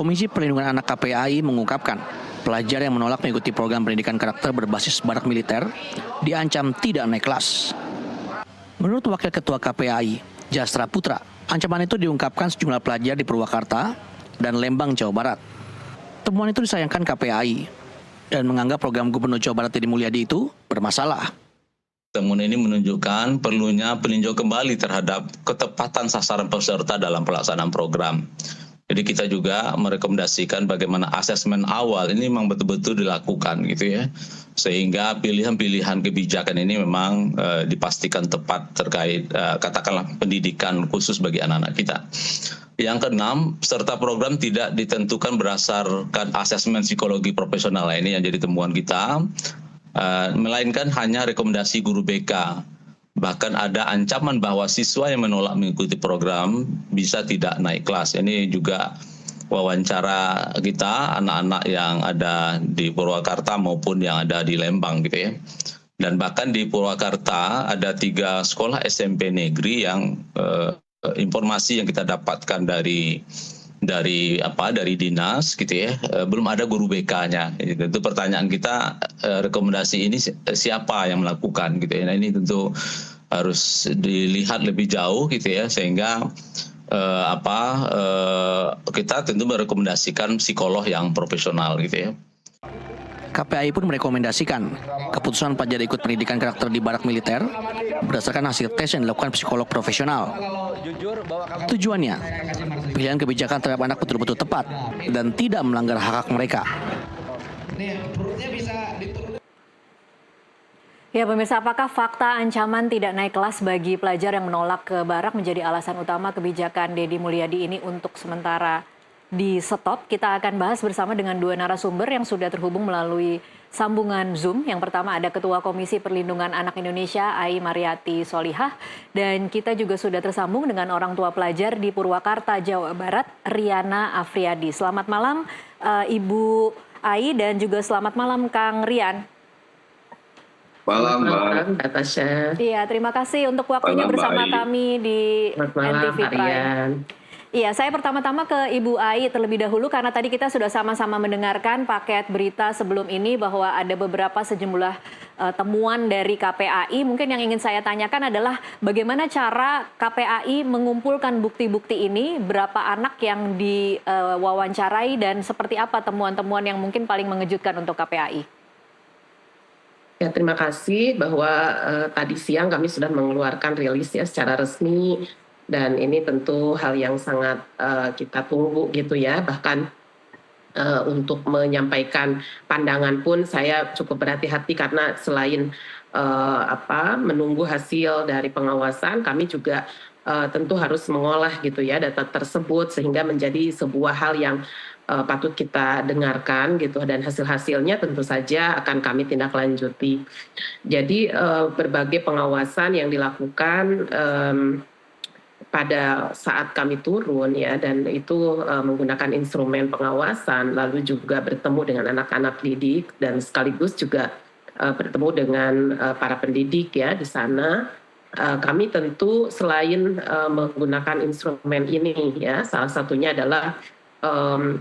Komisi Perlindungan Anak KPAI mengungkapkan, pelajar yang menolak mengikuti program pendidikan karakter berbasis barak militer diancam tidak naik kelas. Menurut Wakil Ketua KPAI, Jasra Putra, ancaman itu diungkapkan sejumlah pelajar di Purwakarta dan Lembang, Jawa Barat. Temuan itu disayangkan KPAI dan menganggap program Gubernur Jawa Barat Deddy Mulyadi itu bermasalah. Temuan ini menunjukkan perlunya peninjau kembali terhadap ketepatan sasaran peserta dalam pelaksanaan program. Jadi kita juga merekomendasikan bagaimana asesmen awal ini memang betul-betul dilakukan gitu ya. Sehingga pilihan-pilihan kebijakan ini memang dipastikan tepat terkait katakanlah pendidikan khusus bagi anak-anak kita. Yang keenam, peserta program tidak ditentukan berdasarkan asesmen psikologi profesional. Ini yang jadi temuan kita, melainkan hanya rekomendasi guru BK. Bahkan ada ancaman bahwa siswa yang menolak mengikuti program bisa tidak naik kelas. Ini juga wawancara kita, anak-anak yang ada di Purwakarta maupun yang ada di Lembang gitu ya. Dan bahkan di Purwakarta ada 3 sekolah SMP negeri yang informasi yang kita dapatkan dari dinas gitu ya, belum ada guru BK-nya. Itu pertanyaan kita, rekomendasi ini siapa yang melakukan gitu ya. Nah, ini tentu harus dilihat lebih jauh gitu ya, sehingga kita tentu merekomendasikan psikolog yang profesional gitu ya. KPAI pun merekomendasikan keputusan pelajar ikut pendidikan karakter di barak militer berdasarkan hasil tes yang dilakukan psikolog profesional. Tujuannya, pilihan kebijakan terhadap anak betul-betul tepat dan tidak melanggar hak-hak mereka. Ya pemirsa, apakah fakta ancaman tidak naik kelas bagi pelajar yang menolak ke barak menjadi alasan utama kebijakan Deddy Mulyadi ini untuk sementara di stop? Kita akan bahas bersama dengan 2 narasumber yang sudah terhubung melalui sambungan Zoom. Yang pertama ada Ketua Komisi Perlindungan Anak Indonesia, Ai Mariati Solihah. Dan kita juga sudah tersambung dengan orang tua pelajar di Purwakarta, Jawa Barat, Riana Afriadi. Selamat malam Ibu Ai dan juga selamat malam Kang Rian. Malam, Mbak Natasha. Iya, terima kasih untuk waktunya malam, bersama kami di NTV Prime. Iya, saya pertama-tama ke Ibu Ai terlebih dahulu karena tadi kita sudah sama-sama mendengarkan paket berita sebelum ini bahwa ada beberapa sejumlah temuan dari KPAI. Mungkin yang ingin saya tanyakan adalah bagaimana cara KPAI mengumpulkan bukti-bukti ini, berapa anak yang diwawancarai dan seperti apa temuan-temuan yang mungkin paling mengejutkan untuk KPAI? Ya, terima kasih bahwa tadi siang kami sudah mengeluarkan rilis ya secara resmi. Dan ini tentu hal yang sangat kita tunggu gitu ya. Bahkan untuk menyampaikan pandangan pun saya cukup berhati-hati karena selain menunggu hasil dari pengawasan, kami juga tentu harus mengolah gitu ya data tersebut sehingga menjadi sebuah hal yang patut kita dengarkan gitu, dan hasil-hasilnya tentu saja akan kami tindak lanjuti. Jadi berbagai pengawasan yang dilakukan pada saat kami turun ya, dan itu menggunakan instrumen pengawasan, lalu juga bertemu dengan anak-anak didik dan sekaligus juga bertemu dengan para pendidik ya di sana. Kami tentu selain menggunakan instrumen ini ya, salah satunya adalah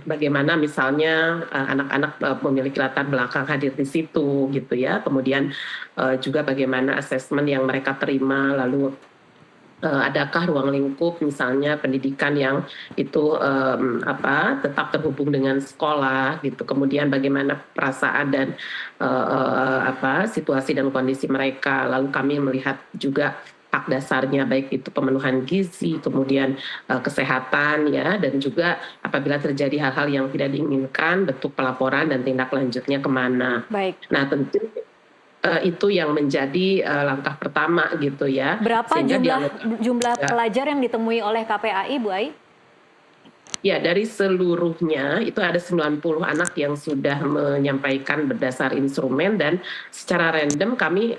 bagaimana misalnya anak-anak memiliki latar belakang hadir di situ gitu ya, kemudian juga bagaimana asesmen yang mereka terima, lalu adakah ruang lingkup misalnya pendidikan yang itu tetap terhubung dengan sekolah gitu, kemudian bagaimana perasaan dan situasi dan kondisi mereka, lalu kami melihat juga hak dasarnya baik itu pemenuhan gizi, kemudian kesehatan ya, dan juga apabila terjadi hal-hal yang tidak diinginkan bentuk pelaporan dan tindak lanjutnya kemana. Baik. Nah tentu itu yang menjadi langkah pertama gitu ya. Berapa jumlah pelajar yang ditemui oleh KPAI, Bu Ai? Ya, dari seluruhnya itu ada 90 anak yang sudah menyampaikan berdasar instrumen, dan secara random kami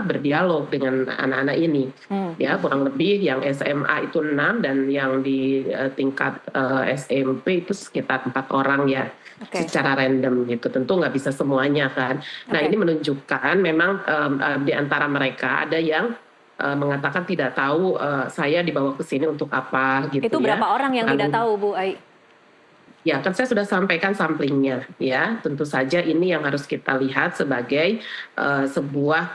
berdialog dengan anak-anak ini. Ya, kurang lebih yang SMA itu 6 dan yang di tingkat SMP itu sekitar 4 orang ya. Secara random gitu, tentu nggak bisa semuanya kan. Nah ini menunjukkan memang di antara mereka ada yang mengatakan tidak tahu saya dibawa ke sini untuk apa gitu. Itu berapa orang yang tidak tahu, Bu Ai? Ya, kan saya sudah sampaikan samplingnya, ya. Tentu saja ini yang harus kita lihat sebagai sebuah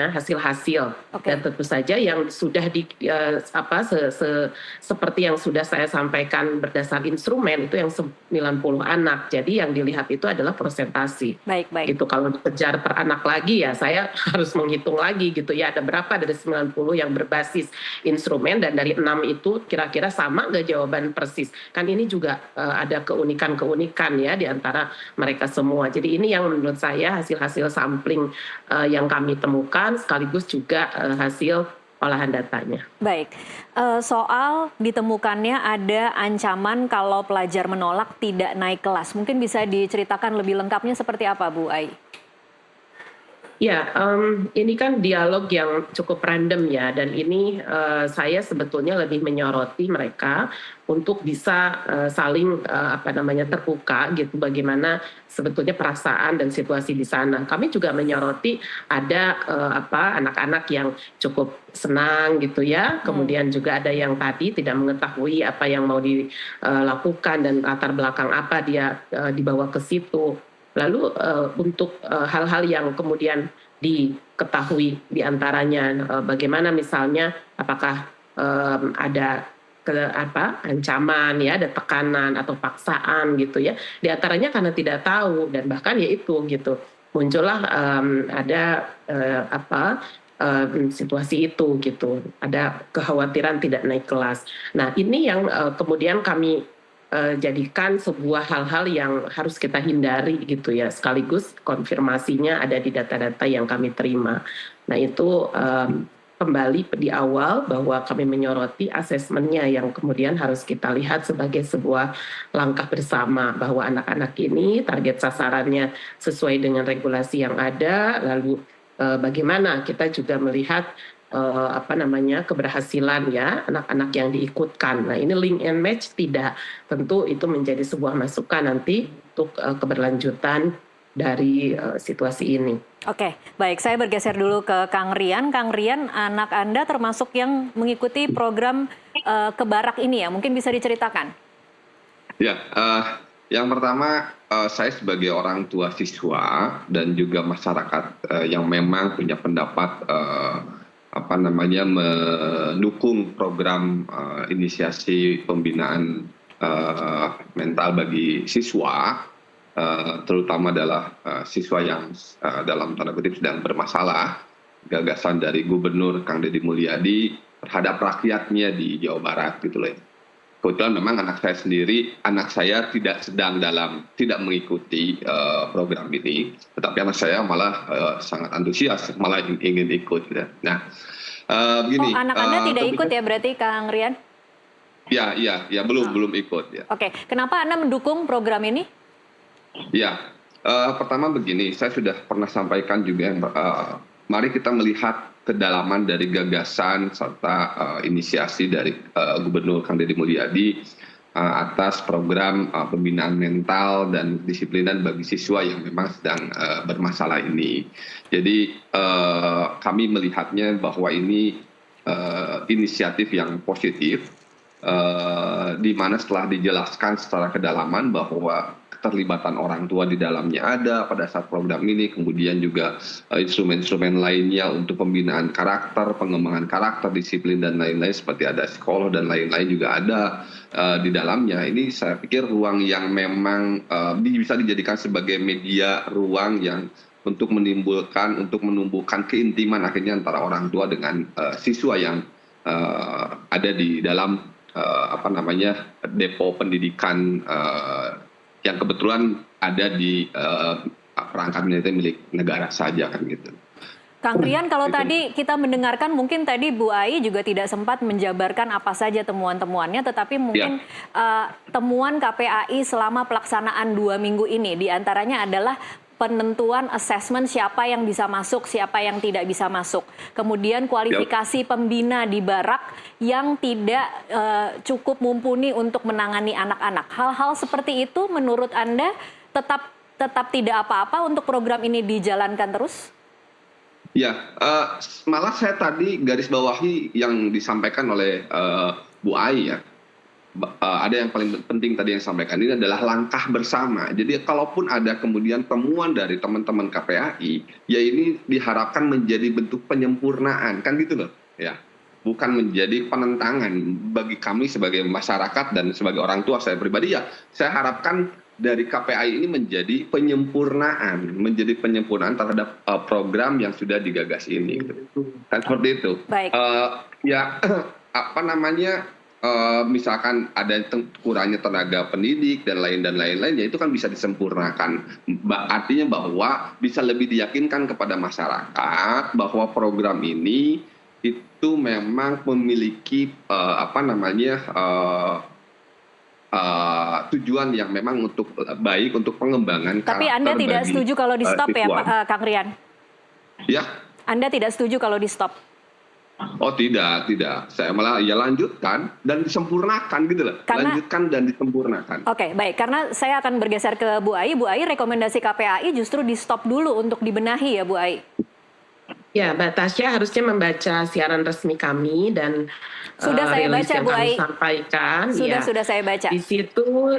hasil-hasil. Oke. Dan tentu saja yang sudah seperti yang sudah saya sampaikan berdasar instrumen itu yang 90 anak. Jadi yang dilihat itu adalah persentasi. Baik. Gitu. Kalau dikejar per anak lagi ya saya harus menghitung lagi gitu ya. Ada berapa dari 90 yang berbasis instrumen dan dari 6 itu kira-kira sama nggak jawaban persis. Kan ini juga ada keunikan-keunikan ya di antara mereka semua. Jadi ini yang menurut saya hasil-hasil sampling yang kami temukan sekaligus juga hasil olahan datanya. Baik, soal ditemukannya ada ancaman kalau pelajar menolak tidak naik kelas. Mungkin bisa diceritakan lebih lengkapnya seperti apa, Bu Ai? Ya, ini kan dialog yang cukup random ya, dan ini saya sebetulnya lebih menyoroti mereka untuk bisa saling terbuka gitu, bagaimana sebetulnya perasaan dan situasi di sana. Kami juga menyoroti ada anak-anak yang cukup senang gitu ya, kemudian juga ada yang tadi tidak mengetahui apa yang mau dilakukan dan latar belakang apa dia dibawa ke situ. Lalu untuk hal-hal yang kemudian diketahui diantaranya bagaimana misalnya apakah ada ancaman ya, ada tekanan atau paksaan gitu ya. Diantaranya karena tidak tahu dan bahkan ya itu gitu muncullah ada situasi itu gitu. Ada kekhawatiran tidak naik kelas. Nah ini yang kemudian kami jadikan sebuah hal-hal yang harus kita hindari gitu ya, sekaligus konfirmasinya ada di data-data yang kami terima. Nah itu kembali di awal bahwa kami menyoroti asesmennya yang kemudian harus kita lihat sebagai sebuah langkah bersama bahwa anak-anak ini target sasarannya sesuai dengan regulasi yang ada, lalu bagaimana kita juga melihat keberhasilan ya anak-anak yang diikutkan. Nah ini link and match tidak, tentu itu menjadi sebuah masukan nanti untuk keberlanjutan dari situasi ini. Oke, baik. Saya bergeser dulu ke Kang Rian. Kang Rian, anak Anda termasuk yang mengikuti program Kebarak ini ya? Mungkin bisa diceritakan. Ya, yang pertama saya sebagai orang tua siswa dan juga masyarakat yang memang punya pendapat mendukung program inisiasi pembinaan mental bagi siswa, terutama adalah siswa yang dalam tanda kutip sedang bermasalah. Gagasan dari Gubernur Kang Deddy Mulyadi terhadap rakyatnya di Jawa Barat gitu loh. Kebetulan memang anak saya tidak mengikuti program ini, tetapi anak saya malah sangat antusias, malah ingin ikut. Ya. Nah, begini. Anak Anda tidak ikut ya berarti, Kang Rian? Ya, belum ikut. Ya. Oke, kenapa Anda mendukung program ini? Ya, pertama begini, saya sudah pernah sampaikan juga, mari kita melihat kedalaman dari gagasan serta inisiasi dari Gubernur Kang Deddy Mulyadi atas program pembinaan mental dan disiplinan bagi siswa yang memang sedang bermasalah ini. Jadi kami melihatnya bahwa ini inisiatif yang positif, di mana setelah dijelaskan secara kedalaman bahwa keterlibatan orang tua di dalamnya ada pada saat program ini, kemudian juga instrumen-instrumen lainnya untuk pembinaan karakter, pengembangan karakter, disiplin dan lain-lain seperti ada psikolog dan lain-lain juga ada di dalamnya. Ini saya pikir ruang yang memang bisa dijadikan sebagai media ruang yang untuk menumbuhkan keintiman akhirnya antara orang tua dengan siswa yang ada di dalam depo pendidikan yang kebetulan ada di perangkat militer milik negara saja kan gitu. Kang Rian, kalau tadi kita mendengarkan mungkin tadi Bu Ai juga tidak sempat menjabarkan apa saja temuan-temuannya, tetapi mungkin temuan KPAI selama pelaksanaan 2 minggu ini diantaranya adalah penentuan asesmen siapa yang bisa masuk, siapa yang tidak bisa masuk. Kemudian kualifikasi pembina di Barak yang tidak cukup mumpuni untuk menangani anak-anak. Hal-hal seperti itu menurut Anda tetap tidak apa-apa untuk program ini dijalankan terus? Ya, malah saya tadi garis bawahi yang disampaikan oleh Bu Ai ya. ada yang paling penting tadi yang sampaikan, ini adalah langkah bersama. Jadi kalaupun ada kemudian temuan dari teman-teman KPAI, ya ini diharapkan menjadi bentuk penyempurnaan, kan gitu loh, ya. Bukan menjadi penentangan bagi kami sebagai masyarakat dan sebagai orang tua saya pribadi, ya saya harapkan dari KPAI ini menjadi penyempurnaan terhadap program yang sudah digagas ini. Kan seperti itu. Baik. Ya apa namanya, misalkan ada kurangnya tenaga pendidik dan lain-lain, ya itu kan bisa disempurnakan. Artinya bahwa bisa lebih diyakinkan kepada masyarakat bahwa program ini itu memang memiliki tujuan yang memang baik untuk pengembangan. Tapi Anda tidak setuju kalau di stop ya, Pak Kang Rian? Ya. Anda tidak setuju kalau di stop? Oh tidak. Saya malah ya lanjutkan dan disempurnakan gitu loh. Lanjutkan dan disempurnakan. Oke, baik. Karena saya akan bergeser ke Bu Ai. Bu Ai, rekomendasi KPAI justru di stop dulu untuk dibenahi ya, Bu Ai? Ya, Mbak Tasya harusnya membaca siaran resmi kami dan sudah saya baca, Bu Ai. Sampaikan. Sudah saya baca.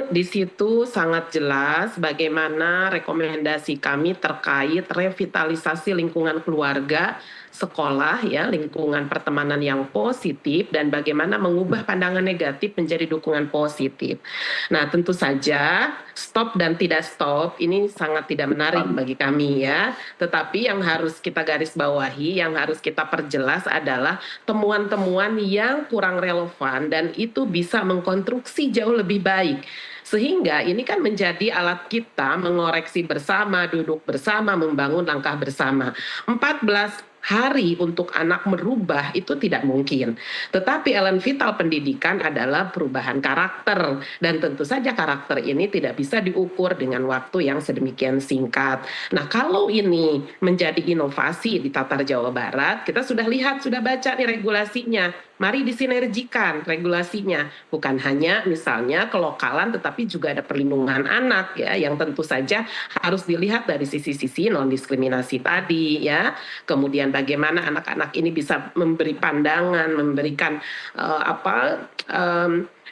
Di situ sangat jelas bagaimana rekomendasi kami terkait revitalisasi lingkungan keluarga, sekolah, ya, lingkungan pertemanan yang positif, dan bagaimana mengubah pandangan negatif menjadi dukungan positif. Nah, tentu saja stop dan tidak stop ini sangat tidak menarik bagi kami, ya. Tetapi yang harus kita garis bawahi, yang harus kita perjelas adalah temuan-temuan yang kurang relevan dan itu bisa mengkonstruksi jauh lebih baik. Sehingga ini kan menjadi alat kita mengoreksi bersama, duduk bersama, membangun langkah bersama. 14 hari untuk anak merubah itu tidak mungkin. Tetapi elemen vital pendidikan adalah perubahan karakter. Dan tentu saja karakter ini tidak bisa diukur dengan waktu yang sedemikian singkat. Nah, kalau ini menjadi inovasi di Tatar Jawa Barat, kita sudah lihat, sudah baca nih regulasinya. Mari disinergikan regulasinya. Bukan hanya misalnya kelokalan, tetapi juga ada perlindungan anak, ya, yang tentu saja harus dilihat dari sisi-sisi non-diskriminasi tadi, ya. Kemudian bagaimana anak-anak ini bisa memberi pandangan, memberikan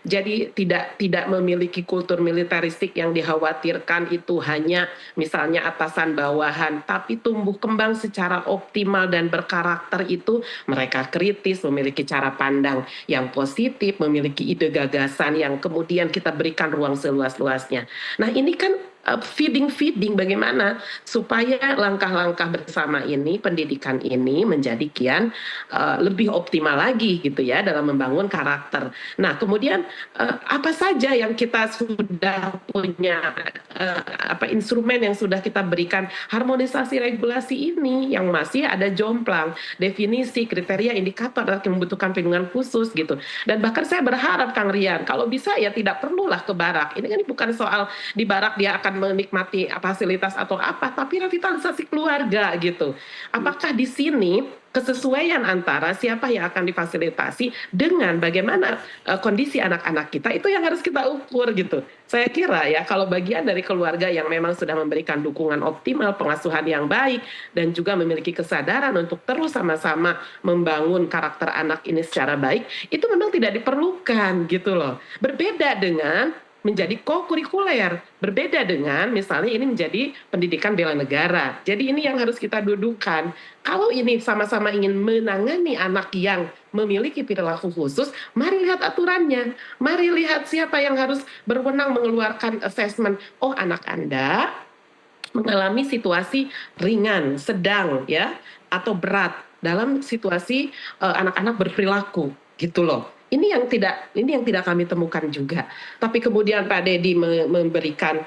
jadi tidak memiliki kultur militeristik yang dikhawatirkan itu hanya misalnya atasan bawahan, tapi tumbuh kembang secara optimal dan berkarakter itu mereka kritis, memiliki cara pandang yang positif, memiliki ide gagasan yang kemudian kita berikan ruang seluas-luasnya. Nah, ini kan feeding bagaimana supaya langkah-langkah bersama ini, pendidikan ini menjadi kian lebih optimal lagi gitu ya dalam membangun karakter. Nah, kemudian apa saja yang kita sudah punya instrumen yang sudah kita berikan, harmonisasi regulasi ini yang masih ada jomplang, definisi, kriteria, indikator yang membutuhkan perlindungan khusus gitu. Dan bahkan saya berharap Kang Rian, kalau bisa ya tidak perlulah ke barak. Ini kan bukan soal di barak dia akan menikmati fasilitas atau apa, tapi revitalisasi keluarga gitu. Apakah di sini kesesuaian antara siapa yang akan difasilitasi dengan bagaimana kondisi anak-anak kita, itu yang harus kita ukur gitu. Saya kira ya kalau bagian dari keluarga yang memang sudah memberikan dukungan optimal, pengasuhan yang baik, dan juga memiliki kesadaran untuk terus sama-sama membangun karakter anak ini secara baik, itu memang tidak diperlukan gitu loh. Berbeda dengan menjadi co-kurikuler, berbeda dengan misalnya ini menjadi pendidikan bela negara. Jadi ini yang harus kita dudukkan. Kalau ini sama-sama ingin menangani anak yang memiliki perilaku khusus, mari lihat aturannya. Mari lihat siapa yang harus berwenang mengeluarkan assessment. Oh, anak Anda mengalami situasi ringan, sedang, ya, atau berat dalam situasi anak-anak berperilaku, gitu loh. Ini yang tidak kami temukan juga. Tapi kemudian Pak Dedi memberikan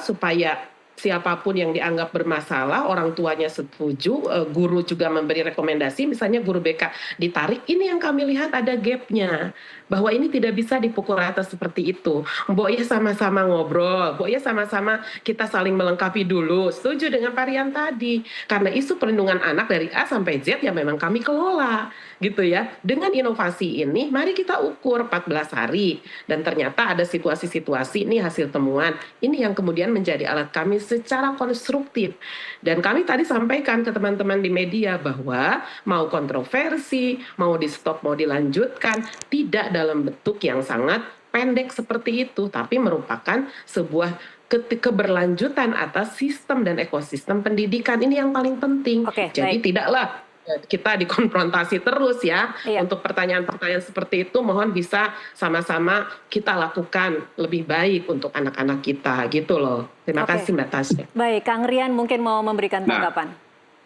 supaya siapapun yang dianggap bermasalah, orang tuanya setuju, guru juga memberi rekomendasi, misalnya guru BK ditarik. Ini yang kami lihat ada gapnya, bahwa ini tidak bisa dipukul rata seperti itu. Mbok ya sama-sama ngobrol, mbok ya sama-sama kita saling melengkapi dulu. Setuju dengan Pak Rian tadi, karena isu perlindungan anak dari A sampai Z ya memang kami kelola, gitu ya. Dengan inovasi ini, mari kita ukur 14 hari, dan ternyata ada situasi-situasi, ini hasil temuan, ini yang kemudian menjadi alat kami secara konstruktif. Dan kami tadi sampaikan ke teman-teman di media bahwa mau kontroversi, mau di stop, mau dilanjutkan, tidak dalam bentuk yang sangat pendek seperti itu, tapi merupakan sebuah keberlanjutan atas sistem dan ekosistem pendidikan. Ini yang paling penting. Oke, Jadi baik. tidaklah kita dikonfrontasi terus ya. Iya. Untuk pertanyaan-pertanyaan seperti itu mohon bisa sama-sama kita lakukan lebih baik untuk anak-anak kita gitu loh. Terima Oke. kasih Mbak Tasya. Baik, Kang Rian mungkin mau memberikan Nah. tanggapan.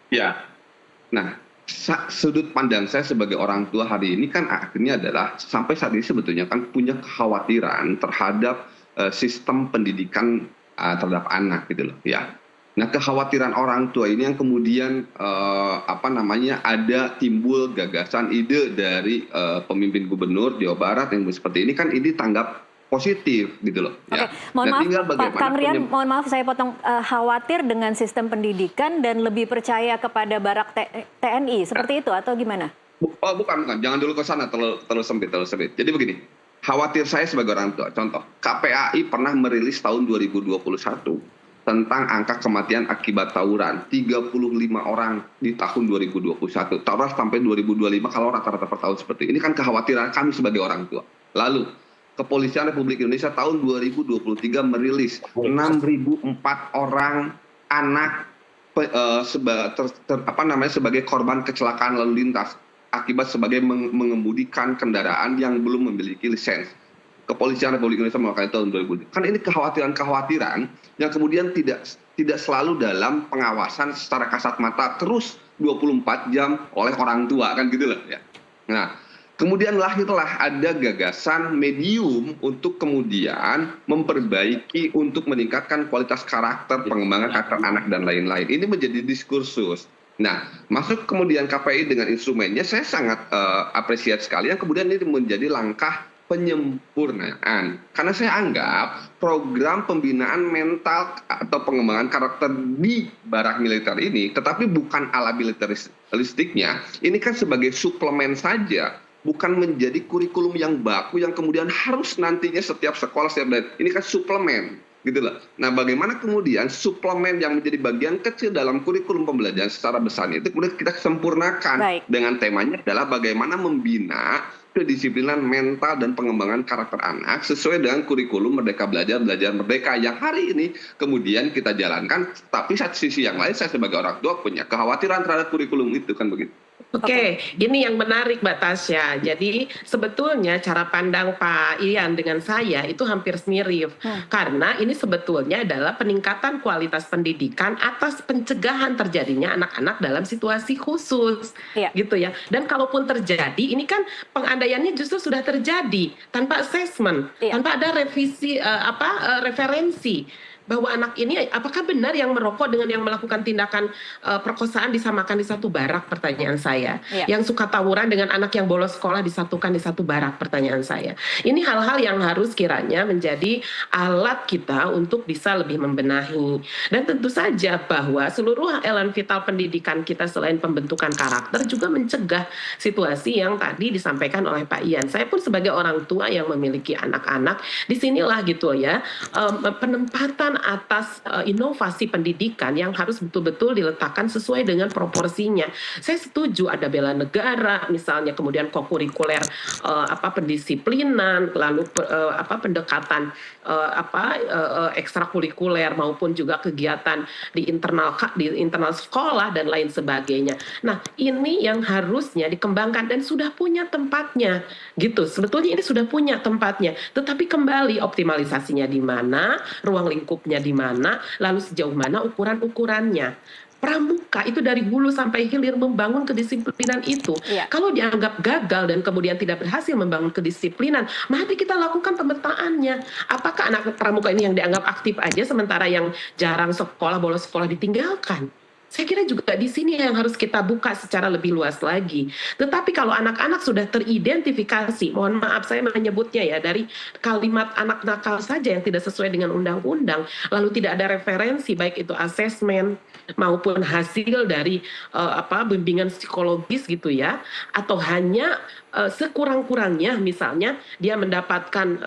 Ya, nah sudut pandang saya sebagai orang tua hari ini kan akhirnya adalah sampai saat ini sebetulnya kan punya kekhawatiran terhadap sistem pendidikan terhadap anak gitu loh ya. Nah kekhawatiran orang tua ini yang kemudian ada timbul gagasan ide dari pemimpin gubernur Jawa Barat yang seperti ini kan ini tanggap positif gitu loh. Oke, Ya. mohon Nah, maaf tinggal Pak bagaimana Kang Rian, mohon maaf saya potong, khawatir dengan sistem pendidikan dan lebih percaya kepada barak TNI, seperti itu atau gimana? bukan, jangan dulu ke sana terlalu sempit. Jadi begini, khawatir saya sebagai orang tua. Contoh, KPAI pernah merilis tahun 2021 tentang angka kematian akibat tawuran 35 orang di tahun 2021. Taruh sampai 2025 kalau rata-rata per tahun seperti ini kan kekhawatiran kami sebagai orang tua. Lalu Kepolisian Republik Indonesia tahun 2023 merilis 6.004 orang anak sebagai korban kecelakaan lalu lintas akibat sebagai mengemudikan kendaraan yang belum memiliki lisensi. Kepolisian Republik Indonesia melakukan tahun 2000. Kan ini kekhawatiran yang kemudian tidak selalu dalam pengawasan secara kasat mata terus 24 jam oleh orang tua kan gitu loh ya. Nah, kemudian lahirlah ada gagasan medium untuk kemudian memperbaiki untuk meningkatkan kualitas karakter, pengembangan karakter anak dan lain-lain. Ini menjadi diskursus. Nah, masuk kemudian KPI dengan instrumennya, saya sangat apresiasi sekali yang kemudian ini menjadi langkah penyempurnaan. Karena saya anggap program pembinaan mental atau pengembangan karakter di barak militer ini, tetapi bukan ala militeristiknya, ini kan sebagai suplemen saja, bukan menjadi kurikulum yang baku yang kemudian harus nantinya setiap sekolah, ini kan suplemen. Gitu loh. Nah, bagaimana kemudian suplemen yang menjadi bagian kecil dalam kurikulum pembelajaran secara besar itu kemudian kita sempurnakan. Baik. Dengan temanya adalah bagaimana membina kedisiplinan mental dan pengembangan karakter anak sesuai dengan kurikulum Merdeka Belajar Merdeka yang hari ini kemudian kita jalankan. Tapi satu sisi yang lain saya sebagai orang tua punya kekhawatiran terhadap kurikulum itu kan begitu. Oke, ini yang menarik Mbak Tasya. Jadi sebetulnya cara pandang Pak Ian dengan saya itu hampir mirip. Karena ini sebetulnya adalah peningkatan kualitas pendidikan atas pencegahan terjadinya anak-anak dalam situasi khusus. Iya. Gitu ya. Dan kalaupun terjadi, ini kan pengandaiannya justru sudah terjadi tanpa assessment, Iya. tanpa ada revisi referensi. Bahwa anak ini apakah benar yang merokok dengan yang melakukan tindakan perkosaan disamakan di satu barak, pertanyaan saya. Iya. Yang suka tawuran dengan anak yang bolos sekolah disatukan di satu barak, pertanyaan saya. Ini hal-hal yang harus kiranya menjadi alat kita untuk bisa lebih membenahi. Dan tentu saja bahwa seluruh elemen vital pendidikan kita selain pembentukan karakter juga mencegah situasi yang tadi disampaikan oleh Pak Ian. Saya pun sebagai orang tua yang memiliki anak-anak, disinilah gitu ya, penempatan atas inovasi pendidikan yang harus betul-betul diletakkan sesuai dengan proporsinya. Saya setuju ada bela negara, misalnya kemudian kokurikuler pendisiplinan, lalu pendekatan ekstrakurikuler maupun juga kegiatan di internal sekolah dan lain sebagainya. Nah, ini yang harusnya dikembangkan dan sudah punya tempatnya, gitu. Sebetulnya ini sudah punya tempatnya, tetapi kembali optimalisasinya di mana, ruang lingkup di mana, lalu sejauh mana ukuran-ukurannya. Pramuka itu dari hulu sampai hilir membangun kedisiplinan itu. Iya. Kalau dianggap gagal dan kemudian tidak berhasil membangun kedisiplinan, mari kita lakukan pemetaannya. Apakah anak pramuka ini yang dianggap aktif aja sementara yang jarang sekolah, bolos sekolah ditinggalkan? Saya kira juga di sini yang harus kita buka secara lebih luas lagi. Tetapi kalau anak-anak sudah teridentifikasi, mohon maaf saya menyebutnya ya, dari kalimat anak nakal saja yang tidak sesuai dengan undang-undang, lalu tidak ada referensi baik itu asesmen maupun hasil dari bimbingan psikologis gitu ya, atau hanya sekurang-kurangnya misalnya dia mendapatkan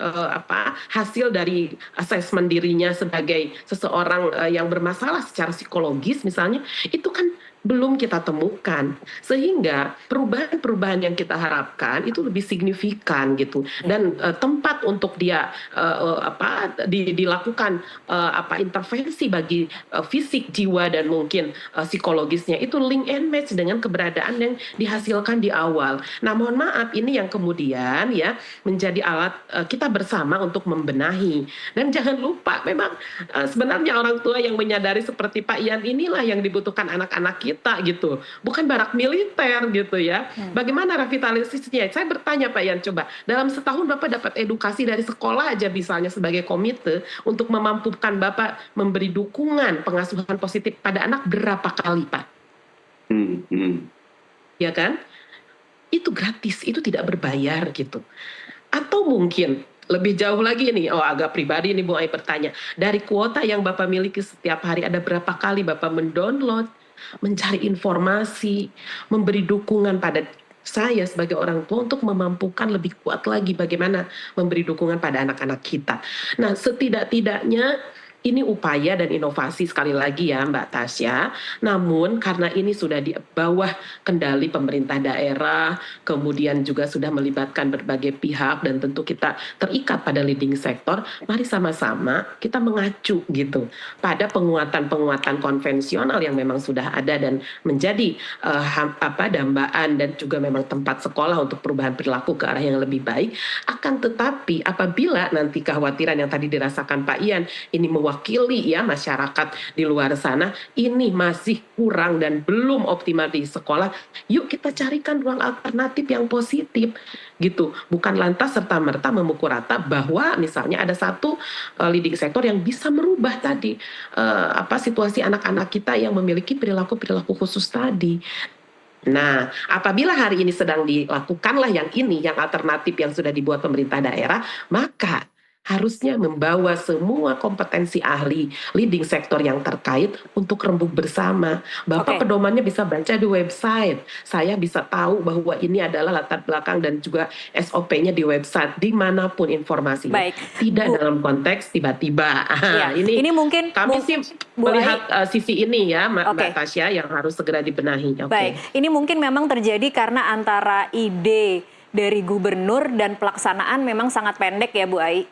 hasil dari asesmen dirinya sebagai seseorang yang bermasalah secara psikologis misalnya, itu kan belum kita temukan, sehingga perubahan-perubahan yang kita harapkan itu lebih signifikan gitu, dan tempat untuk dia dilakukan intervensi bagi fisik, jiwa, dan mungkin psikologisnya itu link and match dengan keberadaan yang dihasilkan di awal. Nah, mohon maaf, ini yang kemudian ya menjadi alat kita bersama untuk membenahi. Dan jangan lupa, memang sebenarnya orang tua yang menyadari seperti Pak Ian inilah yang dibutuhkan anak-anak kita gitu, bukan barak militer gitu ya. Bagaimana revitalisasinya? Saya bertanya Pak Ian, coba dalam setahun Bapak dapat edukasi dari sekolah aja misalnya sebagai komite untuk memampukan Bapak memberi dukungan pengasuhan positif pada anak berapa kali Pak? Ya kan? Itu gratis, itu tidak berbayar gitu. Atau mungkin lebih jauh lagi nih, agak pribadi nih Bu Ai bertanya, dari kuota yang Bapak miliki setiap hari ada berapa kali Bapak mendownload, mencari informasi, memberi dukungan pada saya sebagai orang tua untuk memampukan lebih kuat lagi bagaimana memberi dukungan pada anak-anak kita. Nah, setidak-tidaknya ini upaya dan inovasi sekali lagi ya Mbak Tasya, namun karena ini sudah di bawah kendali pemerintah daerah, kemudian juga sudah melibatkan berbagai pihak dan tentu kita terikat pada leading sector, mari sama-sama kita mengacu gitu pada penguatan-penguatan konvensional yang memang sudah ada dan menjadi dambaan dan juga memang tempat sekolah untuk perubahan perilaku ke arah yang lebih baik. Akan tetapi apabila nanti kekhawatiran yang tadi dirasakan Pak Ian ini mewakili ya masyarakat di luar sana, ini masih kurang dan belum optimal di sekolah, yuk kita carikan ruang alternatif yang positif gitu, bukan lantas serta-merta memukul rata bahwa misalnya ada satu leading sector yang bisa merubah tadi situasi anak-anak kita yang memiliki perilaku-perilaku khusus tadi. Nah, apabila hari ini sedang dilakukanlah yang alternatif yang sudah dibuat pemerintah daerah, maka harusnya membawa semua kompetensi ahli leading sektor yang terkait untuk rembuk bersama. Bapak pedomannya bisa baca di website. Saya bisa tahu bahwa ini adalah latar belakang dan juga SOP-nya di website dimanapun informasinya. Baik. Tidak dalam konteks tiba-tiba. Ya, ini mungkin kami sih melihat sisi ini ya, Mbak Tasya, yang harus segera dibenahi. Baik, ini mungkin memang terjadi karena antara ide dari gubernur dan pelaksanaan memang sangat pendek ya Bu Ai.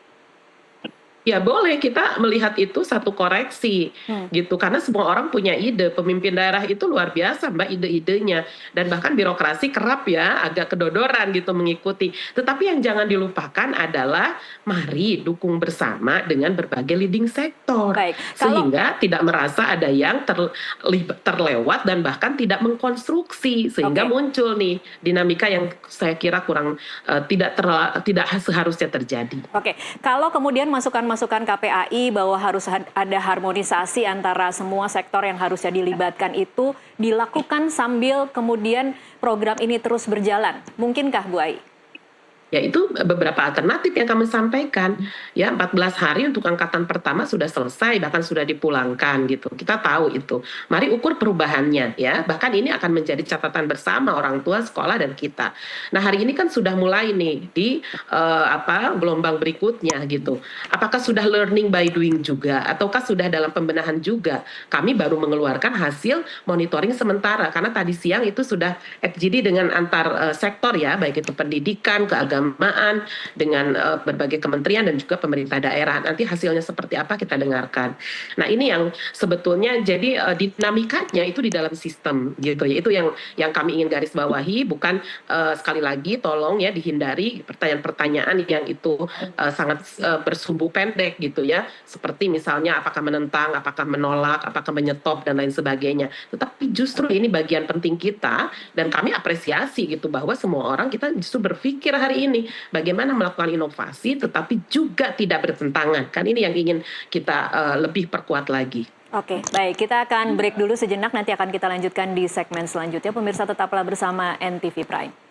Ya boleh kita melihat itu satu koreksi gitu, karena semua orang punya ide. Pemimpin daerah itu luar biasa Mbak ide-idenya, dan bahkan birokrasi kerap ya agak kedodoran gitu mengikuti. Tetapi yang jangan dilupakan adalah mari dukung bersama dengan berbagai leading sektor. Sehingga tidak merasa ada yang terlewat dan bahkan tidak mengkonstruksi, sehingga muncul nih dinamika yang saya kira kurang tidak seharusnya terjadi. Kalau kemudian masukan KPAI bahwa harus ada harmonisasi antara semua sektor yang harusnya dilibatkan itu dilakukan sambil kemudian program ini terus berjalan. Mungkinkah Bu Ai? Ya itu beberapa alternatif yang kami sampaikan. Ya 14 hari untuk angkatan pertama sudah selesai, bahkan sudah dipulangkan gitu. Kita tahu itu. Mari ukur perubahannya ya. Bahkan ini akan menjadi catatan bersama orang tua, sekolah, dan kita. Nah hari ini kan sudah mulai nih di gelombang berikutnya gitu. Apakah sudah learning by doing juga, ataukah sudah dalam pembenahan juga? Kami baru mengeluarkan hasil monitoring sementara karena tadi siang itu sudah FGD dengan antar sektor ya, baik itu pendidikan, keagamaan, dengan berbagai kementerian dan juga pemerintah daerah. Nanti hasilnya seperti apa kita dengarkan. Nah ini yang sebetulnya jadi dinamikanya itu di dalam sistem gitu ya. Itu yang kami ingin garis bawahi, bukan sekali lagi tolong ya dihindari pertanyaan-pertanyaan yang itu sangat bersumbu pendek gitu ya. Seperti misalnya apakah menentang, apakah menolak, apakah menyetop dan lain sebagainya. Tetapi justru ini bagian penting kita, dan kami apresiasi gitu bahwa semua orang kita justru berpikir hari ini bagaimana melakukan inovasi tetapi juga tidak bertentangan. Kan ini yang ingin kita lebih perkuat lagi. Oke, baik. Kita akan break dulu sejenak, nanti akan kita lanjutkan di segmen selanjutnya. Pemirsa tetaplah bersama NTV Prime.